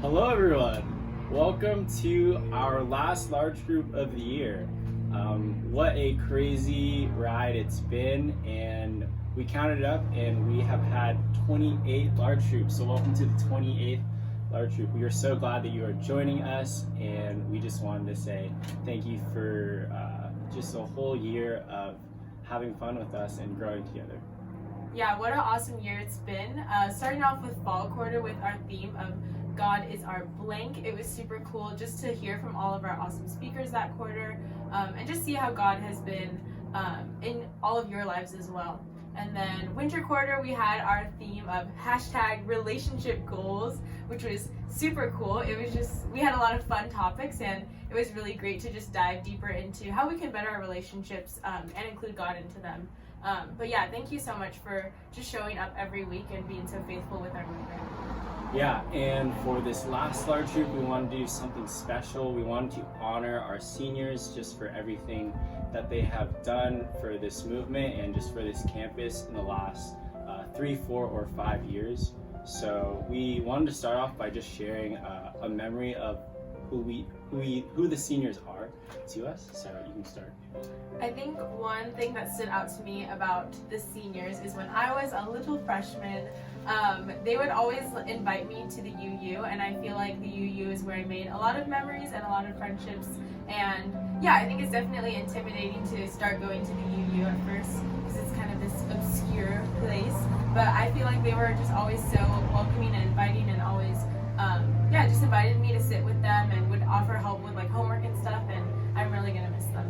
Hello, everyone. Welcome to our last large group of the year. What a crazy ride it's been, and we counted it up, and we have had 28 large groups. So, welcome to the 28th large group. We are so glad that you are joining us, and we just wanted to say thank you for just a whole year of having fun with us and growing together. Yeah, what an awesome year it's been. Starting off with fall quarter with our theme of God is our blank. It was super cool just to hear from all of our awesome speakers that quarter and just see how God has been in all of your lives as well. And then winter quarter, we had our theme of hashtag relationship goals, which was super cool. It was just, we had a lot of fun topics, and it was really great to just dive deeper into how we can better our relationships and include God into them. But yeah, thank you so much for just showing up every week and being so faithful with our movement. Yeah, and for this last large group, we wanted to do something special. We wanted to honor our seniors just for everything that they have done for this movement and just for this campus in the last 3, 4, or 5 years. So we wanted to start off by just sharing a memory of who the seniors are to us. So you can start. I think one thing that stood out to me about the seniors is when I was a little freshman, they would always invite me to the UU, and I feel like the UU is where I made a lot of memories and a lot of friendships. And yeah, I think it's definitely intimidating to start going to the UU at first because it's kind of this obscure place. But I feel like they were just always so welcoming and inviting, and always, just invited me to sit with them and would offer help with like homework and stuff. And I'm really gonna miss them.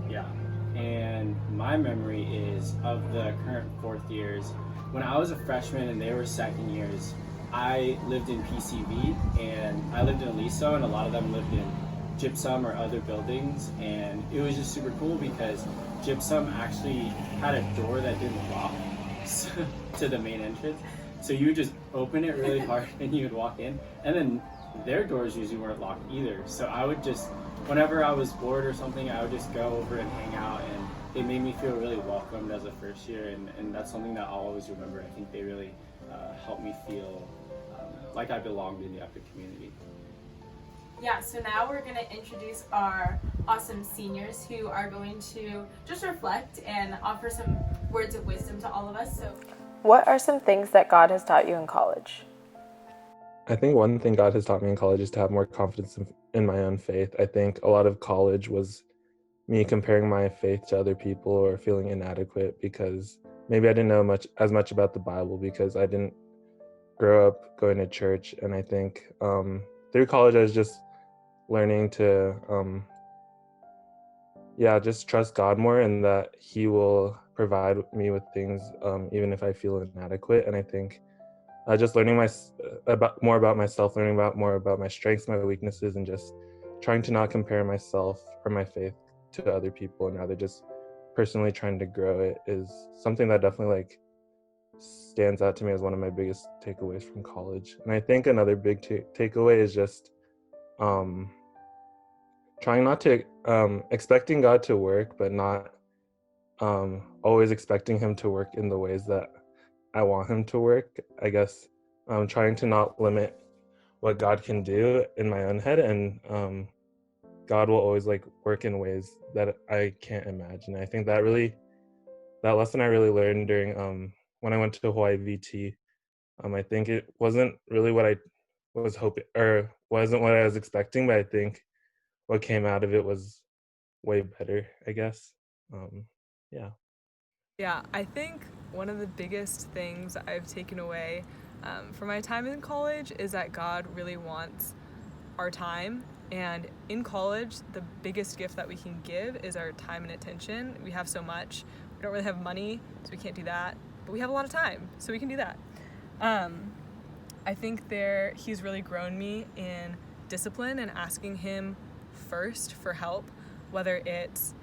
Yeah, and my memory is of the current fourth years. When I was a freshman and they were second years, I lived in PCV and I lived in Aliso, and a lot of them lived in Gypsum or other buildings, and it was just super cool because Gypsum actually had a door that didn't lock to the main entrance. So you would just open it really hard and you would walk in, and then their doors usually weren't locked either. So I would just, whenever I was bored or something, I would just go over and hang out, and it made me feel really welcomed as a first year, and that's something that I'll always remember. I think they really helped me feel like I belonged in the Epic community. Yeah, so now we're going to introduce our awesome seniors who are going to just reflect and offer some words of wisdom to all of us. So, what are some things that God has taught you in college? I think one thing God has taught me in college is to have more confidence in my own faith. I think a lot of college was me comparing my faith to other people or feeling inadequate because maybe I didn't know as much about the Bible because I didn't grow up going to church. And I think through college I was just learning to just trust God more, and that He will provide me with things even if I feel inadequate. And I think just learning more about myself, learning more about my strengths, my weaknesses, and just trying to not compare myself or my faith to other people, and rather just personally trying to grow it is something that definitely stands out to me as one of my biggest takeaways from college. And I think another big takeaway is just trying not to expecting God to work, but not always expecting Him to work in the ways that I want Him to work. I guess trying to not limit what God can do in my own head, and God will always work in ways that I can't imagine. I think that lesson I really learned during when I went to Hawaii VT. I think it wasn't really what I was hoping, or wasn't what I was expecting, but I think what came out of it was way better, I guess. Yeah, I think one of the biggest things I've taken away from my time in college is that God really wants our time. And in college, the biggest gift that we can give is our time and attention. We have so much. We don't really have money, so we can't do that. But we have a lot of time, so we can do that. I think He's really grown me in discipline and asking Him first for help, whether it's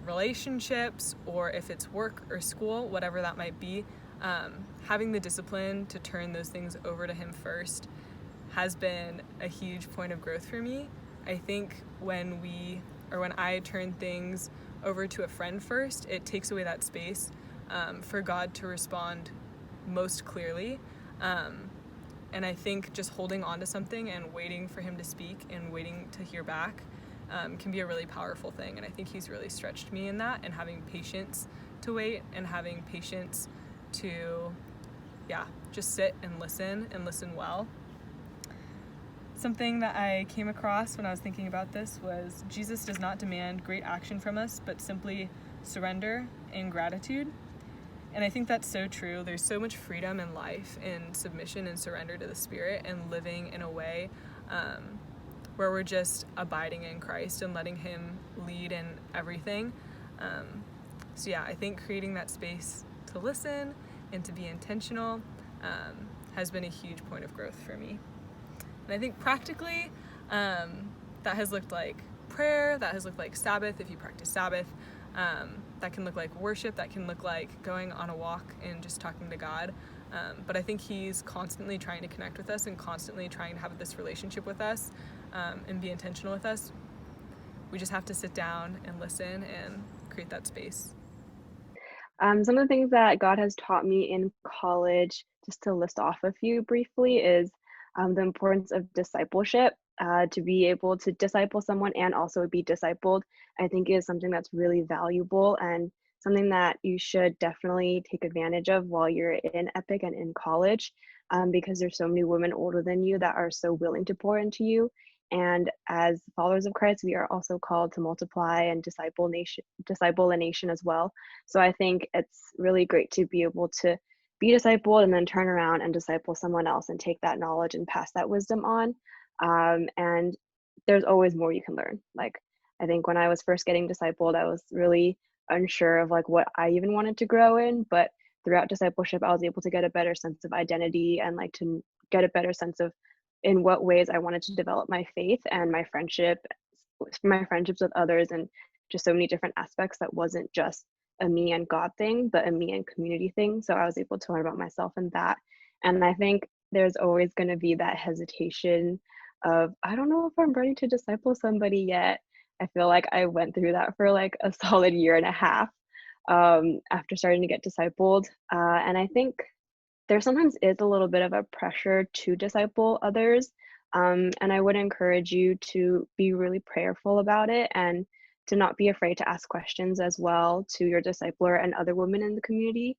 relationships or if it's work or school, whatever that might be. Having the discipline to turn those things over to Him first has been a huge point of growth for me. I think when I turn things over to a friend first, it takes away that space for God to respond most clearly. And I think just holding on to something and waiting for him to speak and waiting to hear back can be a really powerful thing. And I think he's really stretched me in that, and having patience to wait and having patience to, just sit and listen well. Something that I came across when I was thinking about this was Jesus does not demand great action from us, but simply surrender and gratitude. And I think that's so true. There's so much freedom in life in submission and surrender to the Spirit, and living in a way where we're just abiding in Christ and letting him lead in everything. I think creating that space to listen and to be intentional has been a huge point of growth for me. And I think practically that has looked like prayer, that has looked like Sabbath if you practice Sabbath, that can look like worship, that can look like going on a walk and just talking to God. But I think he's constantly trying to connect with us and constantly trying to have this relationship with us and be intentional with us. We just have to sit down and listen and create that space. Some of the things that God has taught me in college, just to list off a few briefly, is the importance of discipleship. To be able to disciple someone and also be discipled, I think is something that's really valuable and something that you should definitely take advantage of while you're in Epic and in college, because there's so many women older than you that are so willing to pour into you. And as followers of Christ, we are also called to multiply and disciple a nation as well. So I think it's really great to be able to be discipled and then turn around and disciple someone else and take that knowledge and pass that wisdom on. And there's always more you can learn. Like, I think when I was first getting discipled, I was really unsure of like what I even wanted to grow in, but throughout discipleship, I was able to get a better sense of identity and like to get a better sense of in what ways I wanted to develop my faith and my friendships with others, and just so many different aspects that wasn't just a me and God thing, but a me and community thing. So I was able to learn about myself in that. And I think there's always going to be that hesitation of, I don't know if I'm ready to disciple somebody yet. I feel like I went through that for like a solid year and a half after starting to get discipled. And I think there sometimes is a little bit of a pressure to disciple others. And I would encourage you to be really prayerful about it and to not be afraid to ask questions as well to your discipler and other women in the community,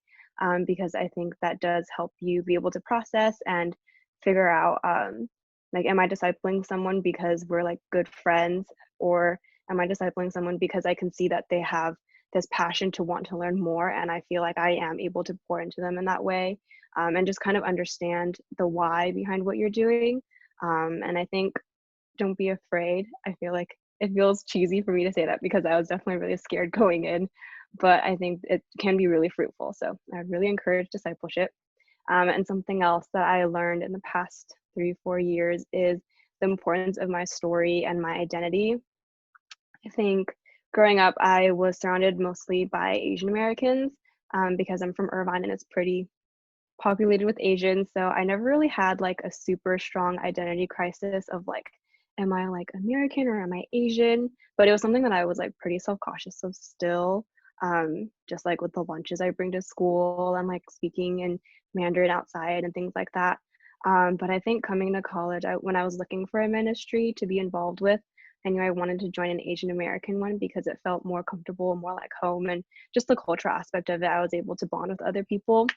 because I think that does help you be able to process and figure out, like, am I discipling someone because we're like good friends, or am I discipling someone because I can see that they have this passion to want to learn more, and I feel like I am able to pour into them in that way, and just kind of understand the why behind what you're doing. And I think don't be afraid. I feel like it feels cheesy for me to say that because I was definitely really scared going in, but I think it can be really fruitful. So I really encourage discipleship. And something else that I learned in the past 3-4 years is the importance of my story and my identity. I think growing up, I was surrounded mostly by Asian Americans, because I'm from Irvine and it's pretty populated with Asians. So I never really had like a super strong identity crisis of like, am I like American or am I Asian? But it was something that I was like pretty self-cautious of still, just like with the lunches I bring to school and like speaking in Mandarin outside and things like that. But I think coming to college, when I was looking for a ministry to be involved with, I knew I wanted to join an Asian American one because it felt more comfortable, more like home, and just the cultural aspect of it, I was able to bond with other people.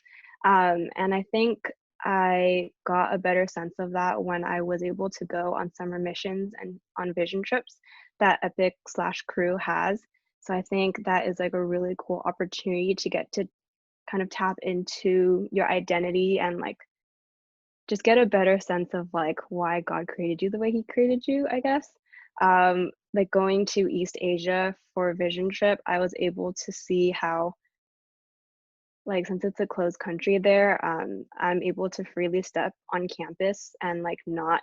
And I think I got a better sense of that when I was able to go on summer missions and on vision trips that Epic/Crew has. So I think that is like a really cool opportunity to get to kind of tap into your identity and like just get a better sense of like why God created you the way he created you, I guess. Like going to East Asia for a vision trip, I was able to see how, like, since it's a closed country there, I'm able to freely step on campus and like not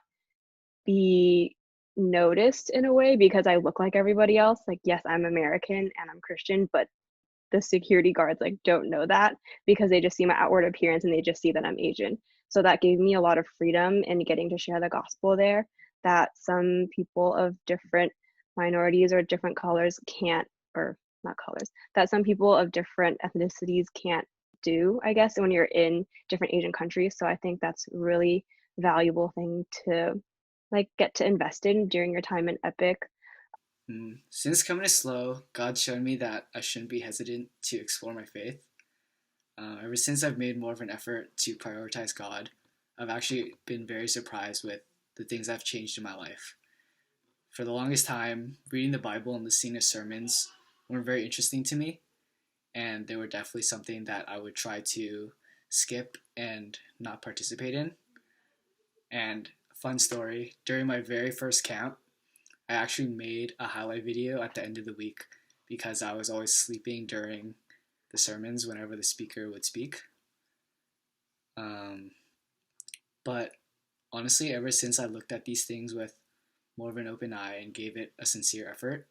be noticed in a way because I look like everybody else. Like, yes, I'm American and I'm Christian, but the security guards like don't know that because they just see my outward appearance and they just see that I'm Asian. So that gave me a lot of freedom in getting to share the gospel there that some people of different minorities or different colors can't, or not colors, that some people of different ethnicities can't do, I guess, when you're in different Asian countries. So I think that's really valuable thing to like get to invest in during your time in Epic. Since coming to SLO, God showed me that I shouldn't be hesitant to explore my faith. Ever since I've made more of an effort to prioritize God, I've actually been very surprised with the things I've changed in my life. For the longest time, reading the Bible and listening to sermons weren't very interesting to me, and they were definitely something that I would try to skip and not participate in. And fun story, during my very first camp, I actually made a highlight video at the end of the week because I was always sleeping during the sermons whenever the speaker would speak. But honestly, ever since I looked at these things with more of an open eye and gave it a sincere effort,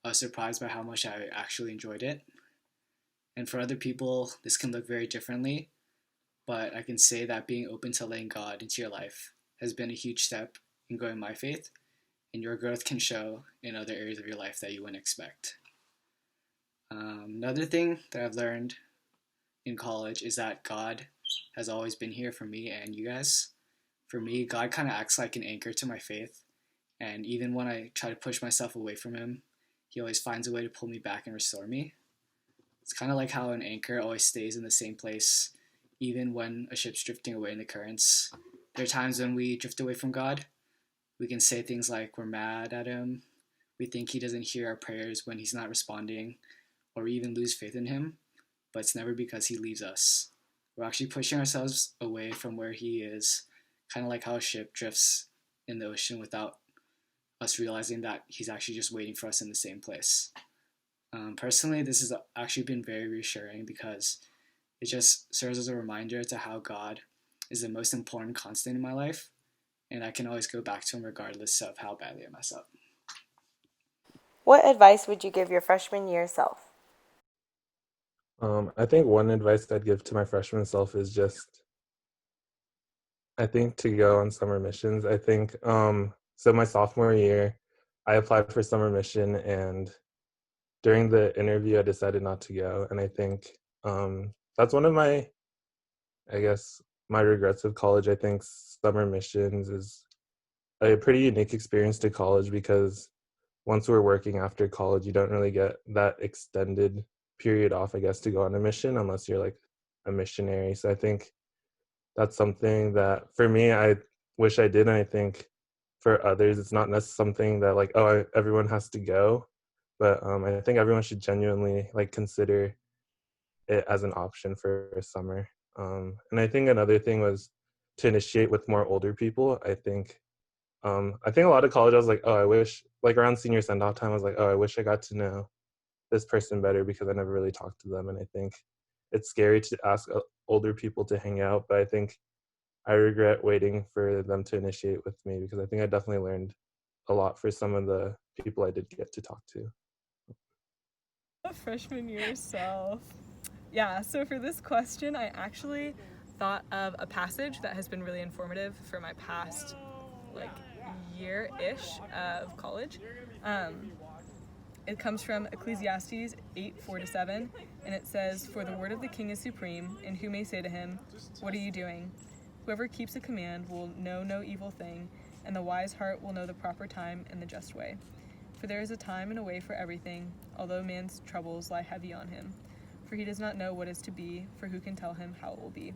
I was surprised by how much I actually enjoyed it. And for other people, this can look very differently, but I can say that being open to letting God into your life has been a huge step in growing my faith, and your growth can show in other areas of your life that you wouldn't expect. Another thing that I've learned in college is that God has always been here for me and you guys. For me, God kind of acts like an anchor to my faith, and even when I try to push myself away from Him, He always finds a way to pull me back and restore me. It's kind of like how an anchor always stays in the same place, even when a ship's drifting away in the currents. There are times when we drift away from God. We can say things like we're mad at Him, we think He doesn't hear our prayers when He's not responding, or we even lose faith in Him, but it's never because He leaves us. We're actually pushing ourselves away from where He is, kind of like how a ship drifts in the ocean without us realizing that He's actually just waiting for us in the same place. Personally, this has actually been very reassuring because it just serves as a reminder to how God is the most important constant in my life, and I can always go back to Him regardless of how badly I mess up. What advice would you give your freshman year self? I think one advice I'd give to my freshman self is just, I think, to go on summer missions. I think, so my sophomore year, I applied for summer mission, and during the interview, I decided not to go. And I think that's one of my, I guess, my regrets of college. I think summer missions is a pretty unique experience to college because once we're working after college, you don't really get that extended period off, I guess, to go on a mission unless you're like a missionary. So I think that's something that for me, I wish I did. And I think for others, it's not necessarily something that like, oh, everyone has to go. But I think everyone should genuinely like consider it as an option for summer. And I think another thing was to initiate with more older people. I think a lot of college, I was like, oh, I wish, like around senior send-off time, I was like, oh, I wish I got to know this person better because I never really talked to them. And I think it's scary to ask older people to hang out, but I think I regret waiting for them to initiate with me because I think I definitely learned a lot for some of the people I did get to talk to. Freshman year self. Yeah, so for this question, I actually thought of a passage that has been really informative for my past like year-ish of college. It comes from Ecclesiastes 8:4-7, and it says, "For the word of the king is supreme, and who may say to him, 'What are you doing?' Whoever keeps a command will know no evil thing, and the wise heart will know the proper time and the just way. For there is a time and a way for everything, although man's troubles lie heavy on him. For he does not know what is to be, for who can tell him how it will be?"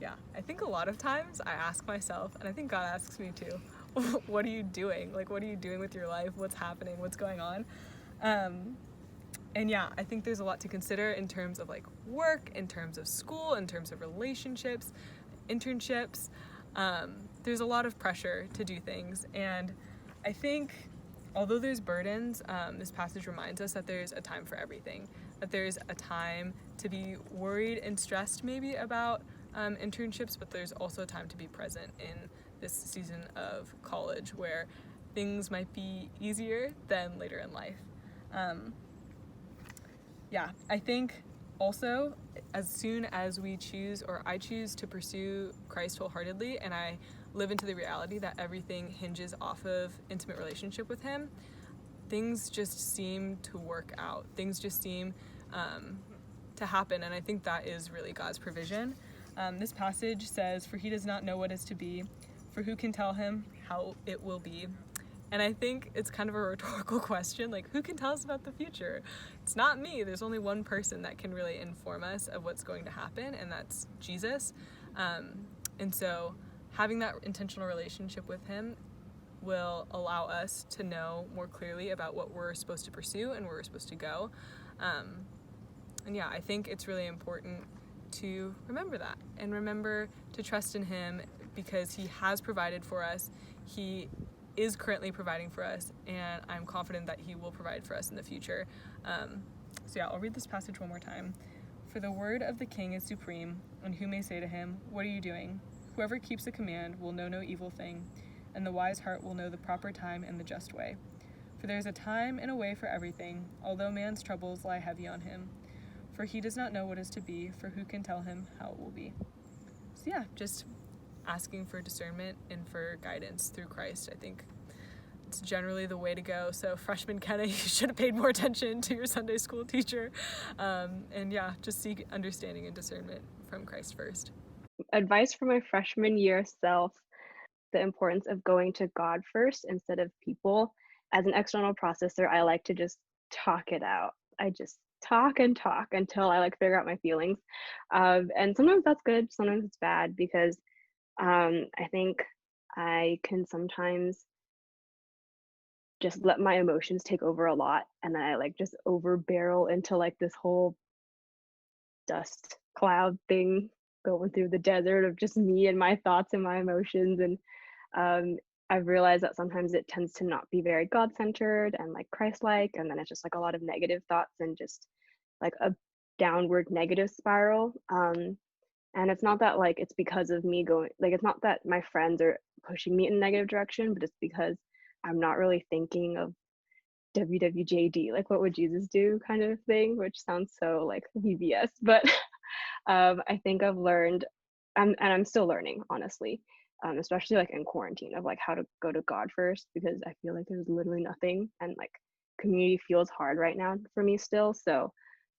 Yeah, I think a lot of times I ask myself, and I think God asks me too, what are you doing? Like, what are you doing with your life? What's happening? What's going on? And yeah, I think there's a lot to consider in terms of like work, in terms of school, in terms of relationships, internships. There's a lot of pressure to do things. And I think although there's burdens, this passage reminds us that there's a time for everything, that there's a time to be worried and stressed maybe about internships, but there's also a time to be present in this season of college where things might be easier than later in life. Yeah, I think also as soon as we choose, or I choose to pursue Christ wholeheartedly, and I live into the reality that everything hinges off of intimate relationship with Him, things just seem to work out. Things just seem to happen, and I think that is really God's provision. This passage says, "For he does not know what is to be, for who can tell him how it will be?" And I think it's kind of a rhetorical question, like, who can tell us about the future? It's not me. There's only one person that can really inform us of what's going to happen, and that's Jesus. And so having that intentional relationship with him will allow us to know more clearly about what we're supposed to pursue and where we're supposed to go. And yeah, I think it's really important to remember that and remember to trust in him, because he has provided for us. He is currently providing for us, and I'm confident that he will provide for us in the future. So yeah, I'll read this passage one more time. "For the word of the king is supreme, and who may say to him, 'What are you doing?' Whoever keeps a command will know no evil thing, and the wise heart will know the proper time and the just way. For there is a time and a way for everything, although man's troubles lie heavy on him. For he does not know what is to be, for who can tell him how it will be?" So yeah, just asking for discernment and for guidance through Christ. I think it's generally the way to go. So freshman Kenna, you should have paid more attention to your Sunday school teacher. And yeah, just seek understanding and discernment from Christ first. Advice for my freshman year self: the importance of going to God first instead of people. As an external processor, I like to just talk it out. I just talk and talk until I like figure out my feelings. And sometimes that's good, sometimes it's bad, because I think I can sometimes just let my emotions take over a lot, and then I like just over barrel into like this whole dust cloud thing going through the desert of just me and my thoughts and my emotions. And I've realized that sometimes it tends to not be very God-centered and like Christ-like, and then it's just like a lot of negative thoughts and just like a downward negative spiral. And it's not that like it's because of me going, like it's not that my friends are pushing me in a negative direction, but it's because I'm not really thinking of WWJD, like what would Jesus do kind of thing, which sounds so like VBS. But I think I've learned, and I'm still learning, honestly, especially like in quarantine, of like how to go to God first, because I feel like there's literally nothing, and like community feels hard right now for me still. So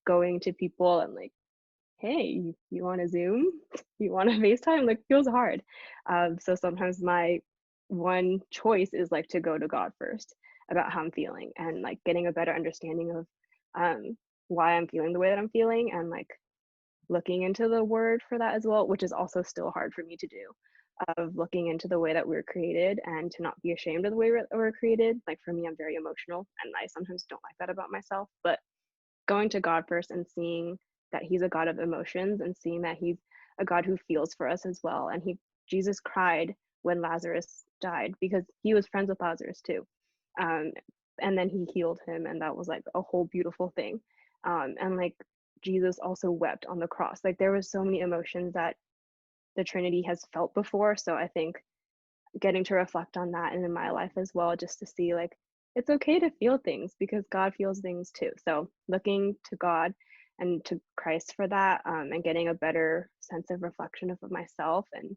going to people and like, hey, you want to Zoom? You want to FaceTime? Like feels hard. So sometimes my one choice is like to go to God first about how I'm feeling, and like getting a better understanding of why I'm feeling the way that I'm feeling, and like looking into the word for that as well, which is also still hard for me to do, of looking into the way that we're created and to not be ashamed of the way we're created. Like for me, I'm very emotional, and I sometimes don't like that about myself, but going to God first and seeing that he's a God of emotions, and seeing that he's a God who feels for us as well. And Jesus cried when Lazarus died because he was friends with Lazarus too. And then he healed him, and that was like a whole beautiful thing. And like Jesus also wept on the cross. Like there was so many emotions that the Trinity has felt before. So I think getting to reflect on that and in my life as well, just to see like it's okay to feel things because God feels things too. So looking to God and to Christ for that, and getting a better sense of reflection of myself, and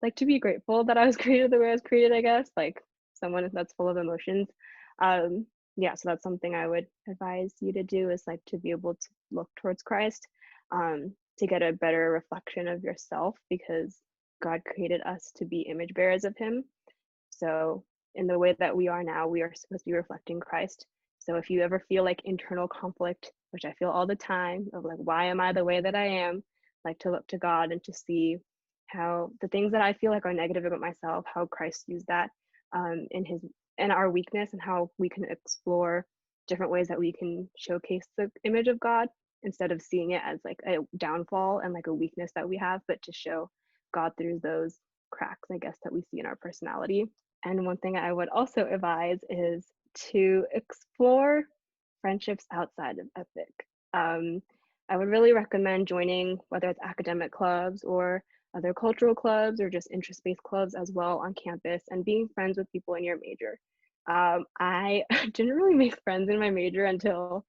like to be grateful that I was created the way I was created, I guess, like someone that's full of emotions. Yeah, so that's something I would advise you to do, is like to be able to look towards Christ, to get a better reflection of yourself, because God created us to be image bearers of him. So in the way that we are now, we are supposed to be reflecting Christ. So if you ever feel like internal conflict, which I feel all the time, of like, why am I the way that I am? Like to look to God and to see how the things that I feel like are negative about myself, how Christ used that in our weakness, and how we can explore different ways that we can showcase the image of God, instead of seeing it as like a downfall and like a weakness that we have, but to show God through those cracks, I guess, that we see in our personality. And one thing I would also advise is to explore friendships outside of Epic. I would really recommend joining, whether it's academic clubs or other cultural clubs or just interest-based clubs as well on campus, and being friends with people in your major. I didn't really make friends in my major until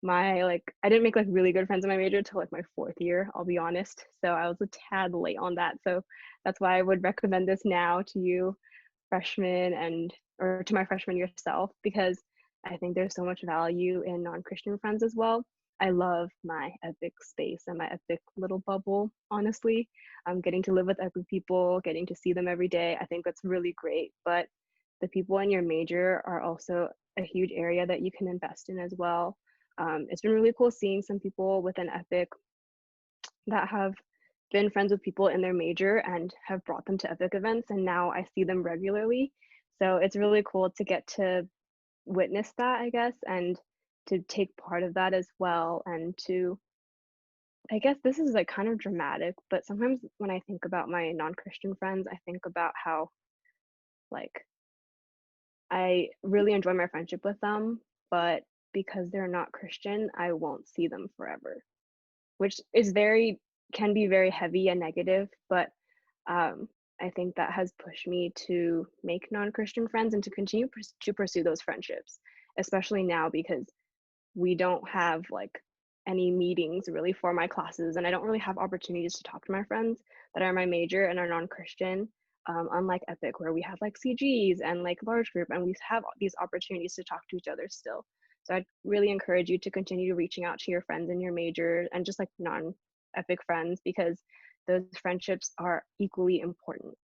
I didn't make like really good friends in my major until like my fourth year, I'll be honest. So I was a tad late on that. So that's why I would recommend this now to you freshmen, or to my freshman yourself, because I think there's so much value in non-Christian friends as well. I love my Epic space and my Epic little bubble, honestly. Getting to live with Epic people, getting to see them every day, I think that's really great. But the people in your major are also a huge area that you can invest in as well. It's been really cool seeing some people with an Epic that have been friends with people in their major and have brought them to Epic events, and now I see them regularly. So it's really cool to get to witness that, I guess, and to take part of that as well. And to, I guess this is like kind of dramatic, but sometimes when I think about my non-Christian friends, I think about how like I really enjoy my friendship with them, but because they're not Christian, I won't see them forever, which is very, can be very heavy and negative. But um, I think that has pushed me to make non-Christian friends and to continue to pursue those friendships, especially now because we don't have like any meetings really for my classes, and I don't really have opportunities to talk to my friends that are my major and are non-Christian. Unlike Epic, where we have like CGs and like large group, and we have these opportunities to talk to each other still. So I'd really encourage you to continue reaching out to your friends in your major and just like non-Epic friends, because those friendships are equally important.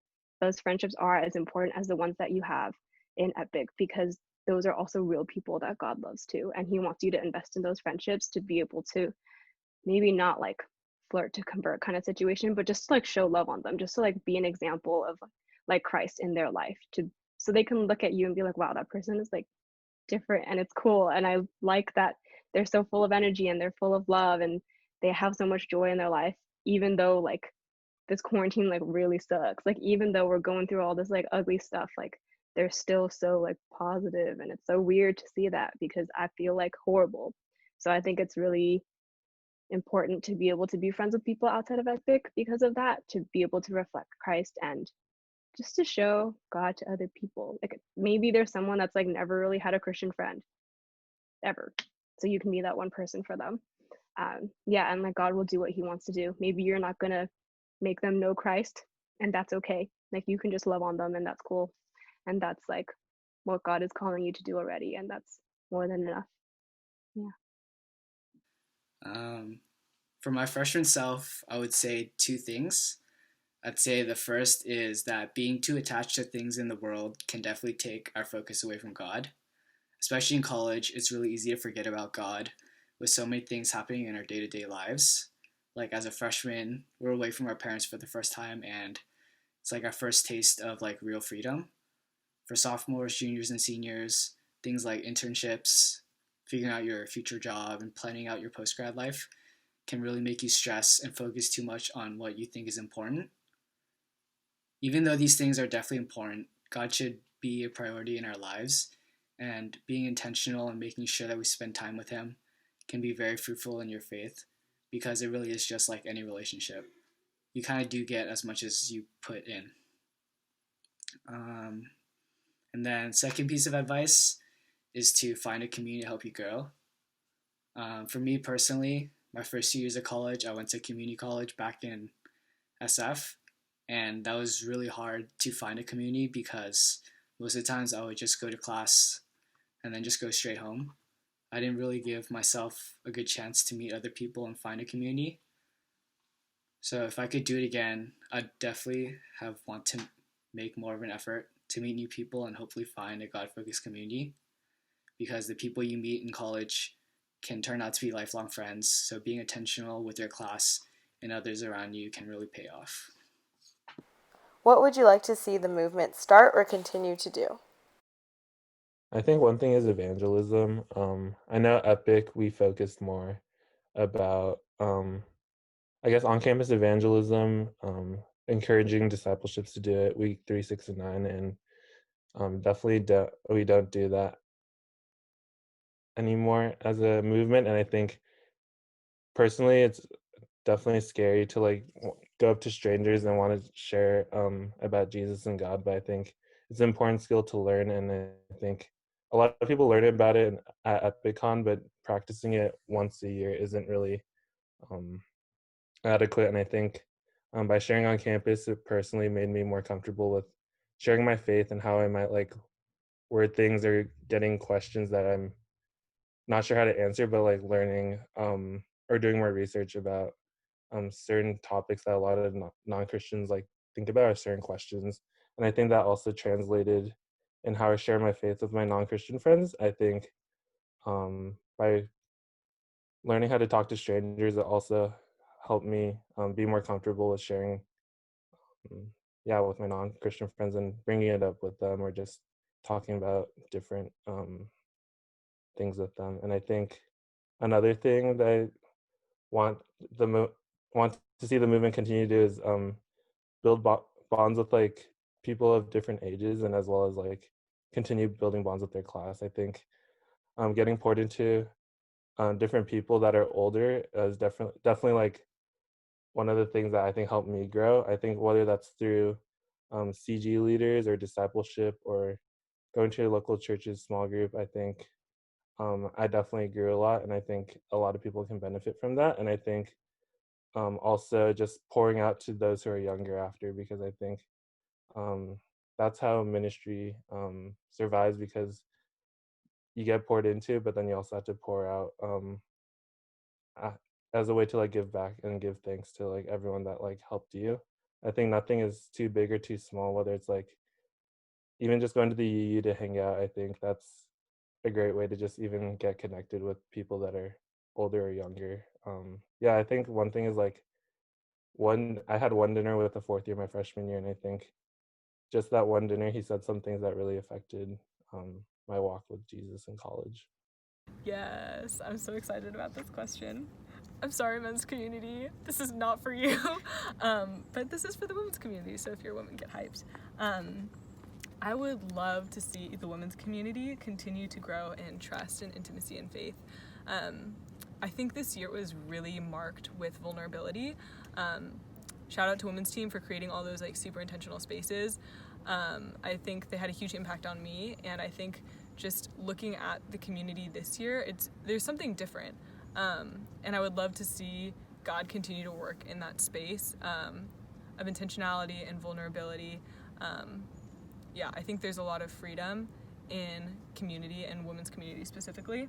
Those friendships are as important as the ones that you have in Epic, because those are also real people that God loves too. And he wants you to invest in those friendships to be able to maybe not like flirt to convert kind of situation, but just to like show love on them, just to like be an example of like Christ in their life, to so they can look at you and be like, wow, that person is like different and it's cool. And I like that they're so full of energy and they're full of love and they have so much joy in their life, even though like this quarantine like really sucks. Like even though we're going through all this like ugly stuff, like they're still so like positive, and it's so weird to see that because I feel like horrible. So I think it's really important to be able to be friends with people outside of Epic because of that, to be able to reflect Christ and just to show God to other people. Like maybe there's someone that's like never really had a Christian friend ever, so you can be that one person for them. Yeah, and like God will do what he wants to do. Maybe you're not gonna make them know Christ, and that's okay. Like you can just love on them, and that's cool. And that's like what God is calling you to do already, and that's more than enough. Yeah. For my freshman self, I would say two things. I'd say the first is that being too attached to things in the world can definitely take our focus away from God. Especially in college, it's really easy to forget about God with so many things happening in our day to day lives. Like as a freshman, we're away from our parents for the first time, and it's like our first taste of like real freedom. For sophomores, juniors, and seniors, things like internships, figuring out your future job, and planning out your post grad life can really make you stress and focus too much on what you think is important. Even though these things are definitely important, God should be a priority in our lives, and being intentional and making sure that we spend time with Him can be very fruitful in your faith, because it really is just like any relationship. You kind of do get as much as you put in. Um, and then, second piece of advice is to find a community to help you grow. For me personally, my first 2 years of college, I went to community college back in SF, and that was really hard to find a community because most of the times I would just go to class and then just go straight home. I didn't really give myself a good chance to meet other people and find a community. So if I could do it again, I'd definitely want to make more of an effort to meet new people and hopefully find a God-focused community, because the people you meet in college can turn out to be lifelong friends. So being intentional with your class and others around you can really pay off. What would you like to see the movement start or continue to do? I think one thing is evangelism. I know Epic, we focused more about, I guess, on-campus evangelism, encouraging discipleships to do it week 3, 6, and 9, and definitely we don't do that anymore as a movement. And I think personally, it's definitely scary to like go up to strangers and want to share about Jesus and God. But I think it's an important skill to learn, and I think a lot of people learn about it at EpicCon, but practicing it once a year isn't really um, adequate. And I think by sharing on campus, it personally made me more comfortable with sharing my faith and how I might like word things or getting questions that I'm not sure how to answer, but like learning or doing more research about certain topics that a lot of non-Christians like think about, or certain questions. And I think that also translated in how I share my faith with my non-Christian friends. I think by learning how to talk to strangers, it also helped me be more comfortable with sharing, um, yeah, with my non-Christian friends and bringing it up with them, or just talking about different things with them. And I think another thing that I want want to see the movement continue to do is build bonds with like people of different ages, and as well as like continue building bonds with their class. I think getting poured into different people that are older is definitely like one of the things that I think helped me grow. I think whether that's through CG leaders or discipleship or going to your local church's small group, I think I definitely grew a lot, and I think a lot of people can benefit from that. And I think also just pouring out to those who are younger after, because I think um, that's how ministry survives, because you get poured into, but then you also have to pour out a- as a way to like give back and give thanks to like everyone that like helped you. I think nothing is too big or too small, whether it's like even just going to the UU to hang out. I think that's a great way to just even get connected with people that are older or younger. Yeah, I think one thing is like I had one dinner with a fourth year my freshman year, and I think just that one dinner he said some things that really affected my walk with Jesus in college. Yes, I'm so excited about this question. I'm sorry, men's community. This is not for you. But this is for the women's community, so if you're a woman, get hyped. I would love to see the women's community continue to grow in trust and intimacy and faith. I think this year was really marked with vulnerability. Shout out to women's team for creating all those like super intentional spaces. I think they had a huge impact on me, and I think just looking at the community this year, there's something different. And I would love to see God continue to work in that space of intentionality and vulnerability. Yeah, I think there's a lot of freedom in community and women's community specifically.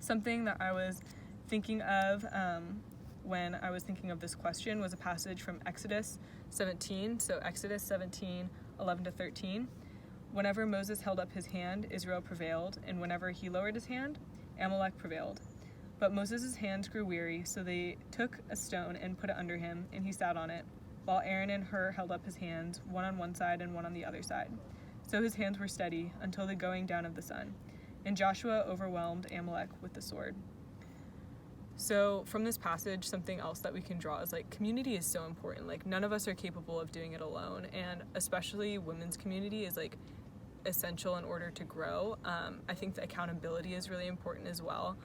Something that I was thinking of when I was thinking of this question was a passage from Exodus 17. So Exodus 17, 11 to 13. Whenever Moses held up his hand, Israel prevailed, and whenever he lowered his hand, Amalek prevailed. But Moses' hands grew weary, so they took a stone and put it under him, and he sat on it, while Aaron and Hur held up his hands, one on one side and one on the other side. So his hands were steady until the going down of the sun. And Joshua overwhelmed Amalek with the sword. So from this passage, something else that we can draw is like community is so important. Like none of us are capable of doing it alone, and especially women's community is like essential in order to grow. I think the accountability is really important as well.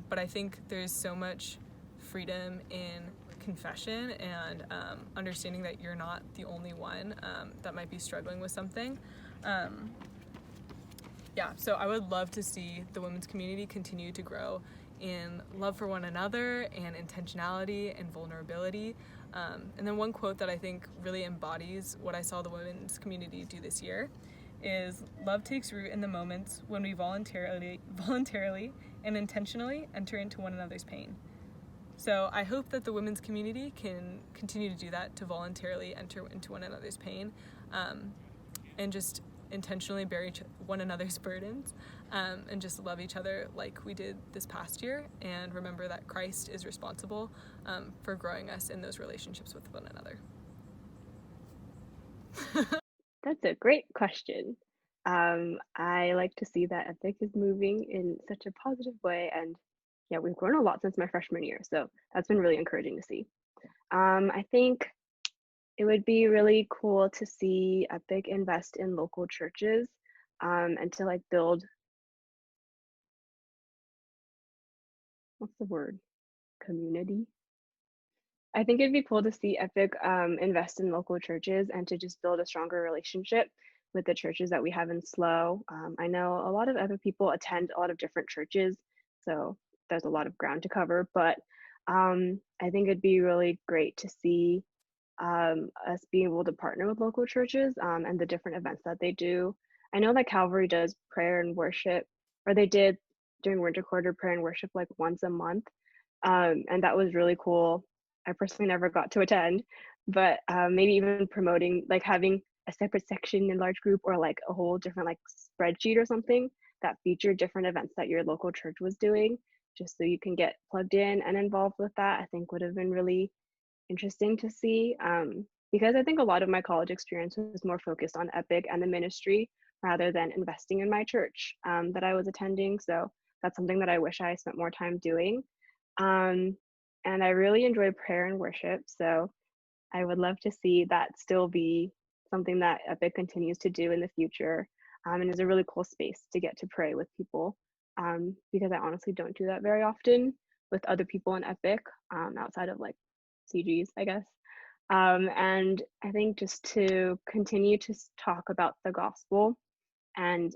But I think there's so much freedom in confession and understanding that you're not the only one that might be struggling with something. Yeah, so I would love to see the women's community continue to grow in love for one another and intentionality and vulnerability. And then one quote that I think really embodies what I saw the women's community do this year is, "Love takes root in the moments when we voluntarily and intentionally enter into one another's pain." So I hope that the women's community can continue to do that, to voluntarily enter into one another's pain, and just intentionally bear one another's burdens, and just love each other like we did this past year, and remember that Christ is responsible for growing us in those relationships with one another. That's a great question. I like to see that Epic is moving in such a positive way, and yeah, we've grown a lot since my freshman year, so that's been really encouraging to see. I think it would be really cool to see Epic invest in local churches, and to like build, what's the word? Community. I think it'd be cool to see Epic invest in local churches and to just build a stronger relationship with the churches that we have in SLO. I know a lot of other people attend a lot of different churches, so there's a lot of ground to cover, but I think it'd be really great to see us being able to partner with local churches and the different events that they do. I know that Calvary does prayer and worship, or they did doing winter quarter prayer and worship like once a month. And that was really cool. I personally never got to attend, but maybe even promoting, like having a separate section in large group, or like a whole different like spreadsheet or something that featured different events that your local church was doing, just so you can get plugged in and involved with that, I think would have been really interesting to see. Because I think a lot of my college experience was more focused on Epic and the ministry rather than investing in my church that I was attending. So that's something that I wish I spent more time doing. And I really enjoy prayer and worship. So I would love to see that still be something that Epic continues to do in the future. And is a really cool space to get to pray with people, because I honestly don't do that very often with other people in Epic, outside of like CGs, I guess. And I think just to continue to talk about the gospel and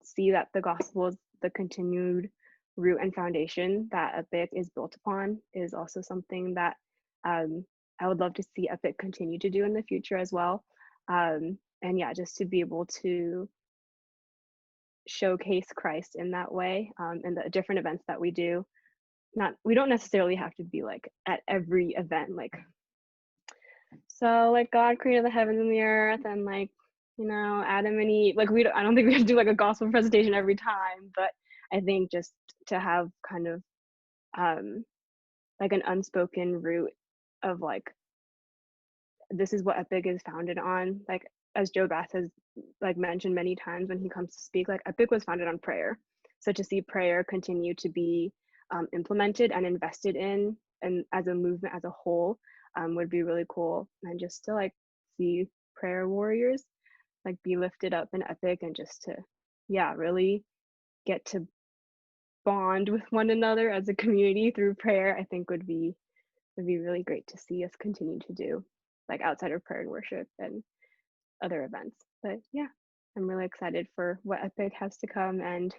see that the gospel is the continued root and foundation that Epic is built upon is also something that I would love to see Epic continue to do in the future as well. And yeah, just to be able to showcase Christ in that way, in the different events that we do. We don't necessarily have to be like at every event, like, so like God created the heavens and the earth, and like, Adam and Eve, like I don't think we have to do like a gospel presentation every time, but I think just to have kind of like an unspoken root of like, this is what Epic is founded on. Like, as Joe Bass has like mentioned many times when he comes to speak, like Epic was founded on prayer. So to see prayer continue to be implemented and invested in, and as a movement as a whole, would be really cool. And just to like see prayer warriors like be lifted up in Epic, and just to, yeah, really get to bond with one another as a community through prayer, I think would be really great to see us continue to do, like outside of prayer and worship and other events. But yeah, I'm really excited for what Epic has to come, and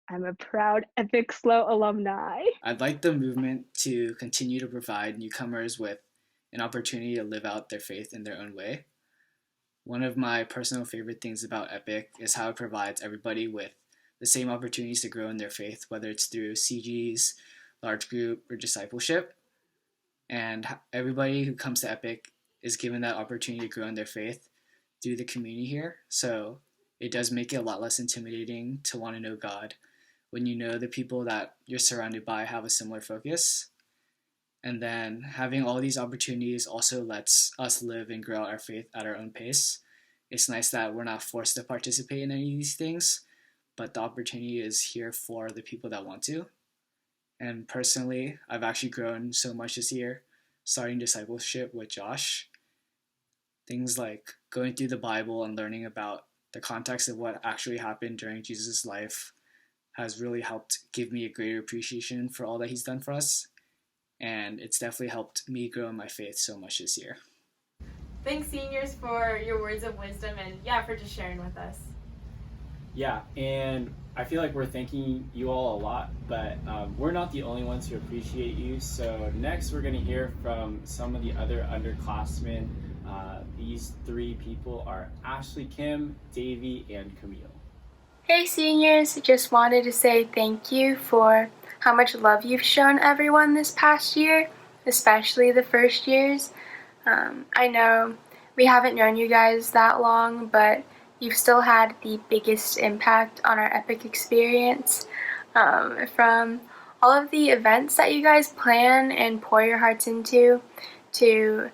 I'm a proud Epic SLO alumni. I'd like the movement to continue to provide newcomers with an opportunity to live out their faith in their own way. One of my personal favorite things about Epic is how it provides everybody with the same opportunities to grow in their faith, whether it's through CGs, large group, or discipleship. And everybody who comes to Epic is given that opportunity to grow in their faith through the community here. So it does make it a lot less intimidating to want to know God when you know the people that you're surrounded by have a similar focus. And then having all these opportunities also lets us live and grow our faith at our own pace. It's nice that we're not forced to participate in any of these things, but the opportunity is here for the people that want to. And personally, I've actually grown so much this year, starting discipleship with Josh. Things like going through the Bible and learning about the context of what actually happened during Jesus' life has really helped give me a greater appreciation for all that he's done for us. And it's definitely helped me grow in my faith so much this year. Thanks, seniors, for your words of wisdom, and yeah, for just sharing with us. Yeah, and I feel like we're thanking you all a lot, but we're not the only ones who appreciate you. So next we're going to hear from some of the other underclassmen. These three people are Ashley, Kim, Davey, and Camille. Hey seniors, just wanted to say thank you for how much love you've shown everyone this past year, especially the first years. I know we haven't known you guys that long, but you've still had the biggest impact on our Epic experience. From all of the events that you guys plan and pour your hearts into, to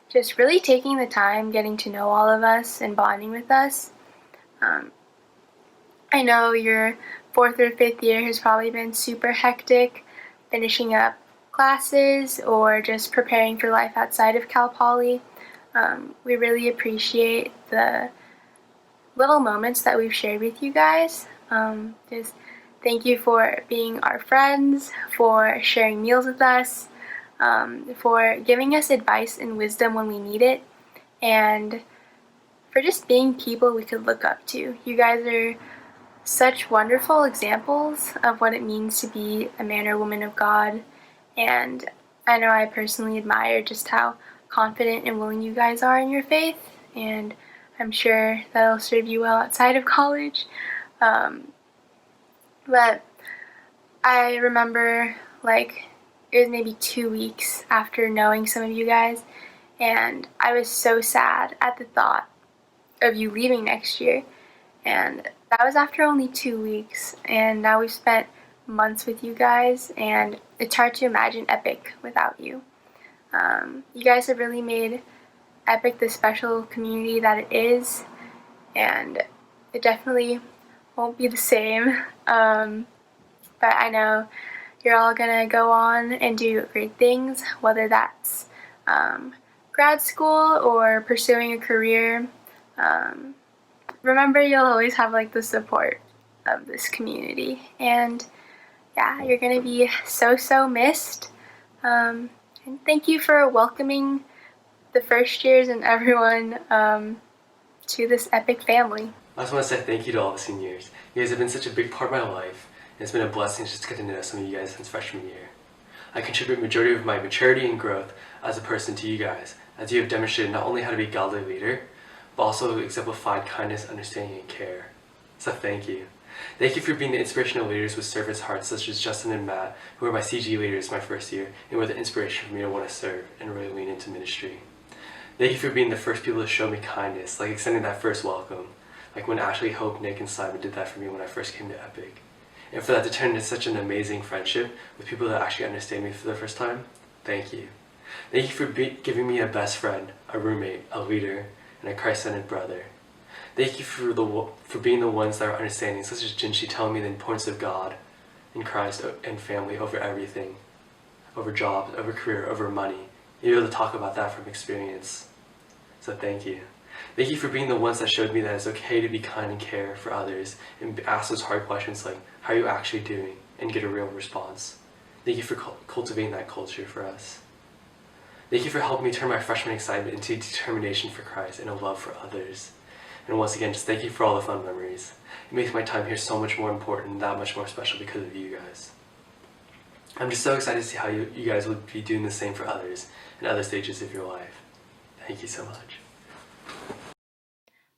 just really taking the time getting to know all of us and bonding with us. I know your 4th or 5th year has probably been super hectic, finishing up classes or just preparing for life outside of Cal Poly. We really appreciate the little moments that we've shared with you guys. Just thank you for being our friends, for sharing meals with us, for giving us advice and wisdom when we need it, and for just being people we could look up to. You guys are such wonderful examples of what it means to be a man or woman of God, and I know I personally admire just how confident and willing you guys are in your faith, and I'm sure that'll serve you well outside of college. But I remember it was maybe 2 weeks after knowing some of you guys, and I was so sad at the thought of you leaving next year. And that was after only 2 weeks, and now we've spent months with you guys, and it's hard to imagine Epic without you. You guys have really made Epic the special community that it is, and it definitely won't be the same. But I know you're all gonna go on and do great things, whether that's grad school or pursuing a career. Remember, you'll always have the support of this community, and yeah, you're gonna be so missed. And thank you for welcoming the first years and everyone to this Epic family. I just want to say thank you to all the seniors. You guys have been such a big part of my life, and it's been a blessing just to get to know some of you guys since freshman year. I contribute majority of my maturity and growth as a person to you guys, as you have demonstrated not only how to be a godly leader, but also exemplified kindness, understanding, and care. So thank you. Thank you for being the inspirational leaders with servants' hearts such as Justin and Matt, who were my CG leaders my first year, and were the inspiration for me to want to serve and really lean into ministry. Thank you for being the first people to show me kindness, like extending that first welcome, like when Ashley, Hope, Nick, and Simon did that for me when I first came to Epic. And for that to turn into such an amazing friendship with people that actually understand me for the first time, thank you. Thank you for giving me a best friend, a roommate, a leader, and a Christ-centered brother. Thank you for being the ones that are understanding, such as Jinshi telling me the importance of God and Christ and family over everything, over jobs, over career, over money. You're able to talk about that from experience. So thank you. Thank you for being the ones that showed me that it's okay to be kind and care for others and ask those hard questions like, how are you actually doing? And get a real response. Thank you for cultivating that culture for us. Thank you for helping me turn my freshman excitement into determination for Christ and a love for others. And once again, just thank you for all the fun memories. It makes my time here so much more important and that much more special because of you guys. I'm just so excited to see how you guys would be doing the same for others in other stages of your life. Thank you so much.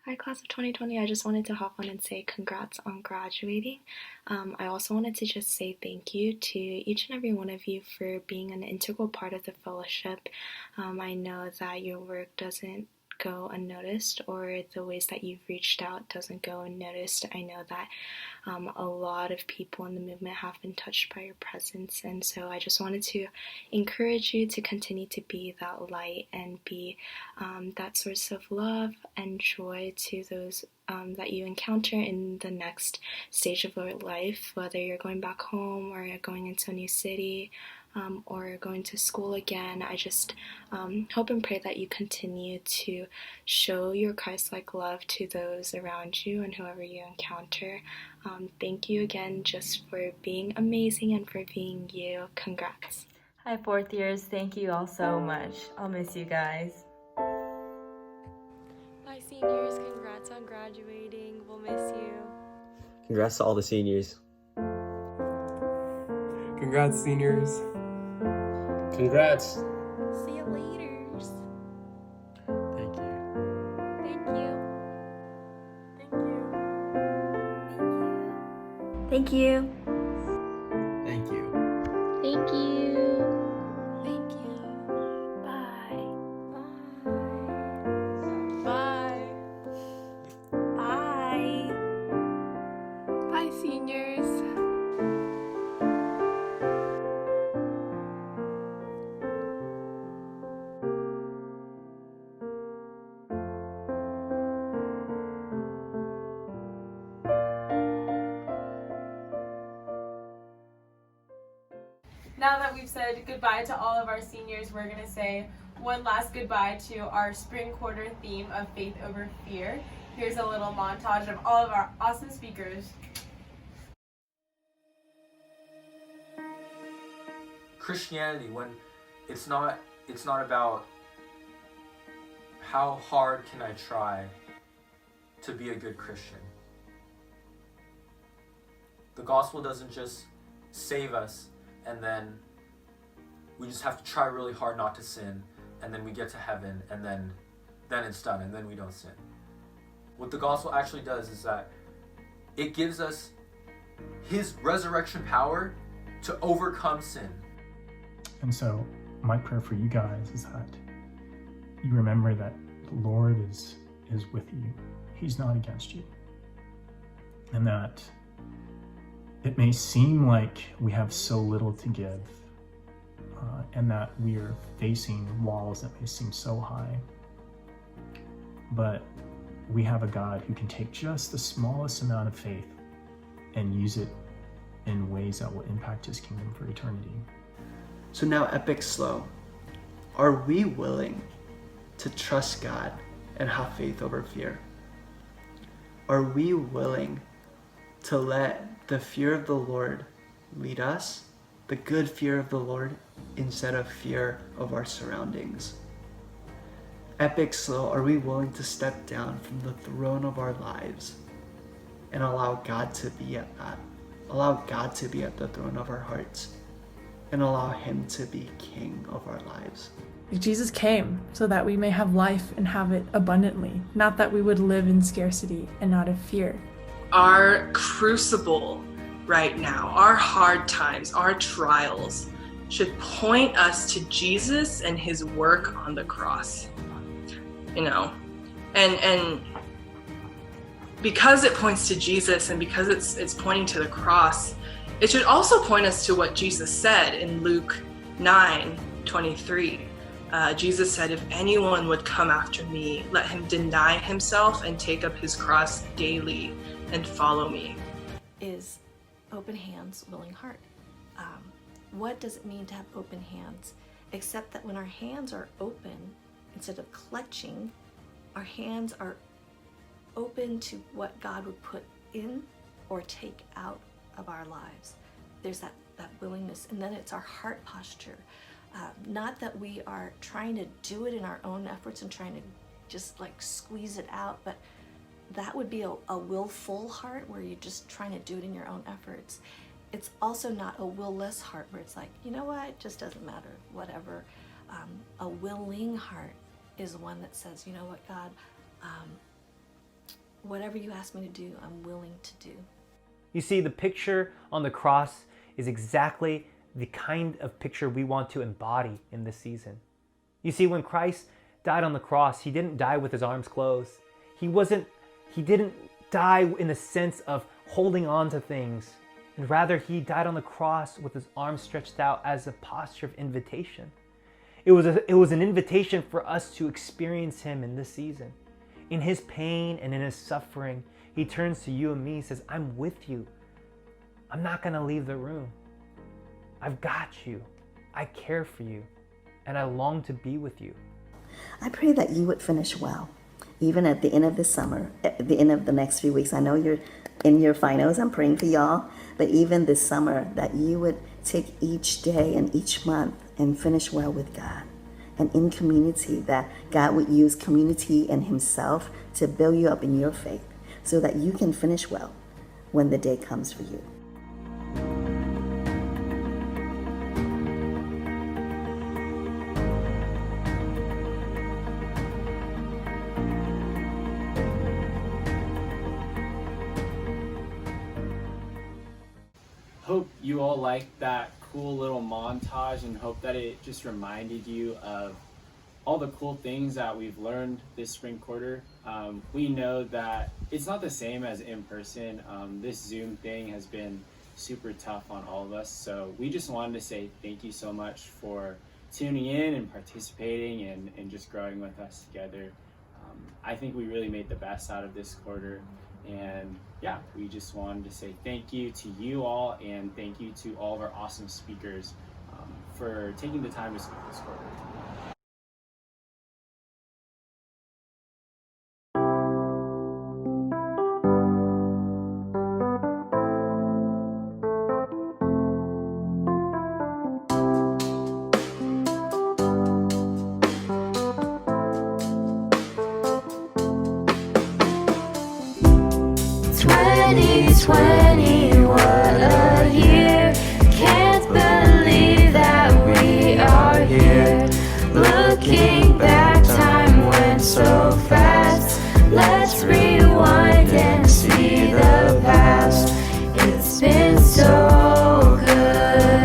Hi, class of 2020. I just wanted to hop on and say congrats on graduating. I also wanted to just say thank you to each and every one of you for being an integral part of the fellowship. I know that your work doesn't go unnoticed, or the ways that you've reached out doesn't go unnoticed. I know that a lot of people in the movement have been touched by your presence, and so I just wanted to encourage you to continue to be that light and be that source of love and joy to those that you encounter in the next stage of your life, whether you're going back home or you're going into a new city or going to school again. I just hope and pray that you continue to show your Christ-like love to those around you and whoever you encounter. Thank you again just for being amazing and for being you. Congrats. Hi, fourth years. Thank you all so much. I'll miss you guys. Bye, seniors. Congrats on graduating. We'll miss you. Congrats to all the seniors. Congrats, seniors. Congrats. See you later. Thank you. Thank you. Thank you. Thank you. Thank you. Thank you. Bye. Bye. Bye. Bye, seniors. Now that we've said goodbye to all of our seniors, we're going to say one last goodbye to our spring quarter theme of Faith Over Fear. Here's a little montage of all of our awesome speakers. Christianity, when it's not about how hard can I try to be a good Christian. The gospel doesn't just save us and then we just have to try really hard not to sin, and then we get to heaven, and then it's done, and then we don't sin. What the gospel actually does is that it gives us his resurrection power to overcome sin. And so my prayer for you guys is that you remember that the Lord is with you. He's not against you. And that it may seem like we have so little to give, and that we are facing walls that may seem so high. But we have a God who can take just the smallest amount of faith and use it in ways that will impact his kingdom for eternity. So now, Epic SLO, are we willing to trust God and have faith over fear? Are we willing to let the fear of the Lord lead us, the good fear of the Lord, instead of fear of our surroundings? Epic SLO, are we willing to step down from the throne of our lives and allow God to be at that? Allow God to be at the throne of our hearts and allow him to be king of our lives. Jesus came so that we may have life and have it abundantly, not that we would live in scarcity and not of fear. Our crucible right now, our hard times, our trials should point us to Jesus and his work on the cross. You know, and because it points to Jesus and because it's pointing to the cross, it should also point us to what Jesus said in Luke 9:23. Jesus said, "If anyone would come after me, let him deny himself and take up his cross daily and follow me." Is open hands, willing heart. What does it mean to have open hands? Except that when our hands are open, instead of clutching, our hands are open to what God would put in or take out of our lives. There's that willingness, and then it's our heart posture. Not that we are trying to do it in our own efforts and trying to just like squeeze it out, but that would be a willful heart where you're just trying to do it in your own efforts. It's also not a will-less heart where it's like, you know what, it just doesn't matter, whatever. A willing heart is one that says, you know what, God, whatever you ask me to do, I'm willing to do. You see, the picture on the cross is exactly the kind of picture we want to embody in this season. You see, when Christ died on the cross, he didn't die with his arms closed. He didn't die in the sense of holding on to things. And rather, he died on the cross with his arms stretched out as a posture of invitation. It was an invitation for us to experience him in this season. In his pain and in his suffering, he turns to you and me and says, "I'm with you. I'm not going to leave the room. I've got you. I care for you. And I long to be with you." I pray that you would finish well, even at the end of the summer, at the end of the next few weeks. I know you're in your finals. I'm praying for y'all. But even this summer, that you would take each day and each month and finish well with God. And in community, that God would use community and himself to build you up in your faith so that you can finish well when the day comes for you. Hope you all liked that cool little montage and hope that it just reminded you of all the cool things that we've learned this spring quarter. We know that it's not the same as in person. This Zoom thing has been super tough on all of us. So we just wanted to say thank you so much for tuning in and participating and just growing with us together. I think we really made the best out of this quarter. And yeah, we just wanted to say thank you to you all and thank you to all of our awesome speakers for taking the time to speak this quarter. What a year. Can't believe that we are here. Looking back, time went so fast. Let's rewind and see the past. It's been so good.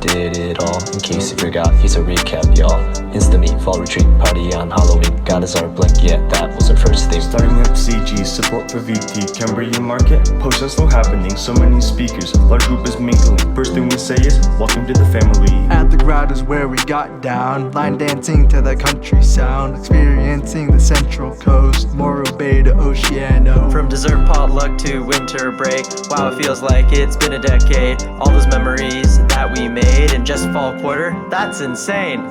did it all. In case you forgot, here's a recap, y'all. Insta meet, fall retreat, party on Halloween. God is our blink, yeah, that was our first theme. Starting up CG, support for VT, Cambrian Market, post and slow happening, so many speakers, large group is mingling, first thing we say is, welcome to the family. At the ground is where we got down, line dancing to the country sound, experiencing the Central Coast, Morro Bay to Oceano. From dessert potluck to winter break, wow, it feels like it's been a decade. All those memories that we made in just fall quarter, that's insane.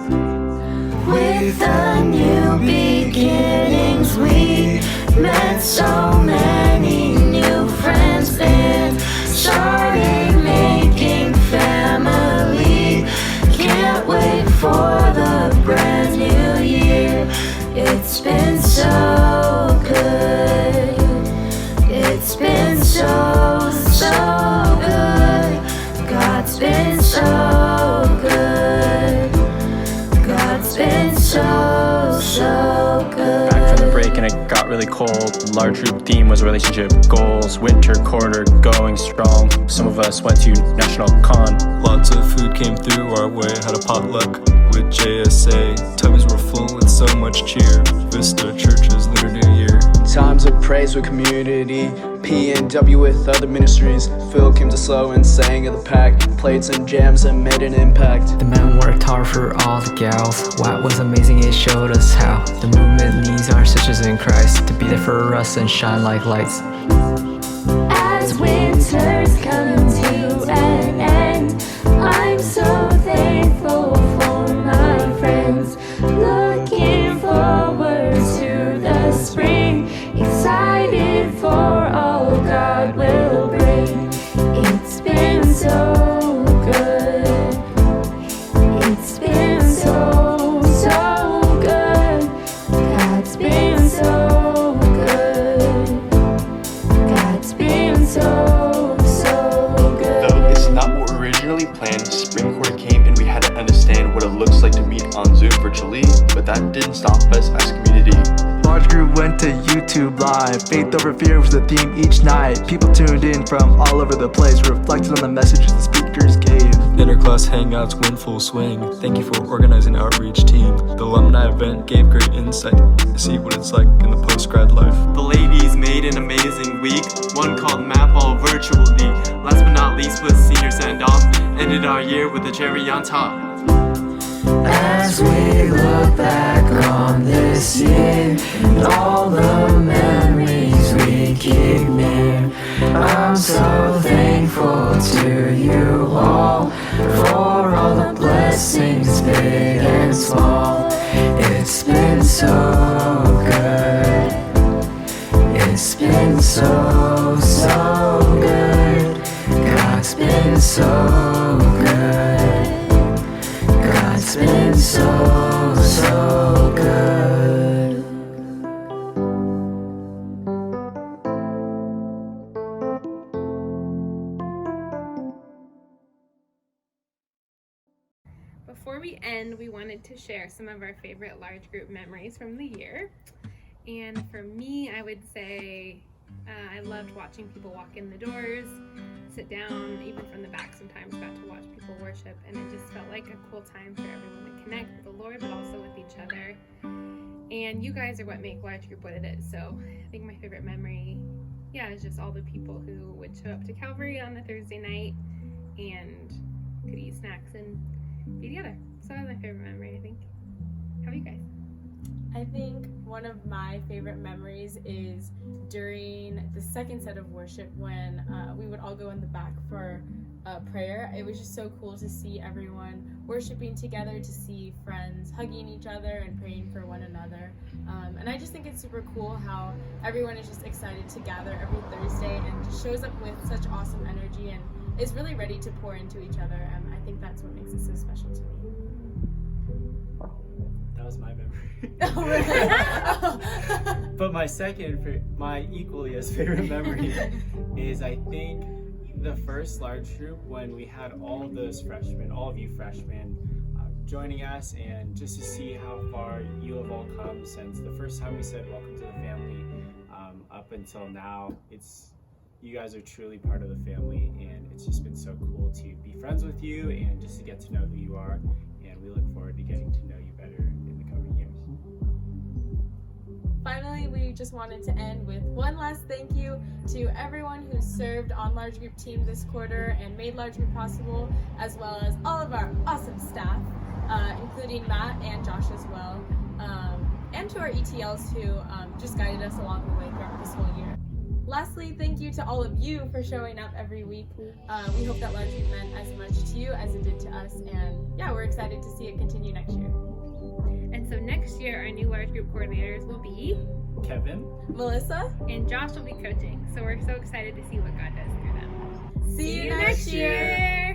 With the new beginnings, we met so many new friends and started making family. Can't wait for the brand new year. It's been so good. It's been so, so good. God's been so good. God's been so, so good. Back from the break and it got really cold. Large group theme was relationship goals. Winter quarter going strong. Some of us went to National Con. Lots of food came through our way. Had a potluck with JSA. Tummies were full with so much cheer. Vista Church's Lunar New Year. Times of praise with community. PNW with other ministries. Phil came to slow and sang at the pack. Played some jams and made an impact. The men worked hard for all the gals. Wow, it was amazing, it showed us how the movement needs our sisters in Christ to be there for us and shine like lights. As winter's come to an end, I'm so thankful for my friends. Looking forward to the spring, excited for all God will bring. It's been so good. It's been so, so good. God's been so good. God's been so, so good. Though it's not what we originally planned, spring quarter came and we had to understand what it looks like to meet on Zoom virtually, but that didn't stop us as a community. Large group went to YouTube Live. Faith over fear was the theme each night. People tuned in from all over the place, reflected on the messages the speakers gave. Interclass hangouts went full swing. Thank you for organizing outreach team. The alumni event gave great insight to see what it's like in the post-grad life. The ladies made an amazing week. One called Map All virtually. Last but not least was senior send-off. Ended our year with a cherry on top. As we look back on this year and all the memories we keep near, I'm so thankful to you all for all the blessings big and small. It's been so good. It's been so, so good. God's been so good. God's been so, so good. Before we end, we wanted to share some of our favorite large group memories from the year. And for me, I would say I loved watching people walk in the doors, sit down, even from the back sometimes, got to watch people worship, and it just felt like a cool time for everyone to connect with the Lord, but also with each other. And you guys are what make large group what it is. So I think my favorite memory, is just all the people who would show up to Calvary on a Thursday night and could eat snacks and be together. So that was my favorite memory, I think. How about you guys? I think one of my favorite memories is during the second set of worship when we would all go in the back for prayer. It was just so cool to see everyone worshiping together, to see friends hugging each other and praying for one another. And I just think it's super cool how everyone is just excited to gather every Thursday and just shows up with such awesome energy and is really ready to pour into each other. And I think that's what makes it so special to me. That was my memory. Oh, really? But my equally as favorite memory is, I think, the first large group when we had all of those freshmen, all of you freshmen, joining us, and just to see how far you have all come since the first time we said welcome to the family up until now. You guys are truly part of the family, and it's just been so cool to be friends with you and just to get to know who you are. And we look forward to getting to know you better in the coming years. Finally, we just wanted to end with one last thank you to everyone who served on Large Group Team this quarter and made Large Group possible, as well as all of our awesome staff, including Matt and Josh as well, and to our ETLs who just guided us along the way throughout this whole year. Lastly, thank you to all of you for showing up every week. We hope that Large Group meant as much to you as it did to us, and yeah, we're excited to see it continue next year. And so next year, our new large group coordinators will be Kevin, Melissa, and Josh will be coaching. So we're so excited to see what God does through them. See you next year.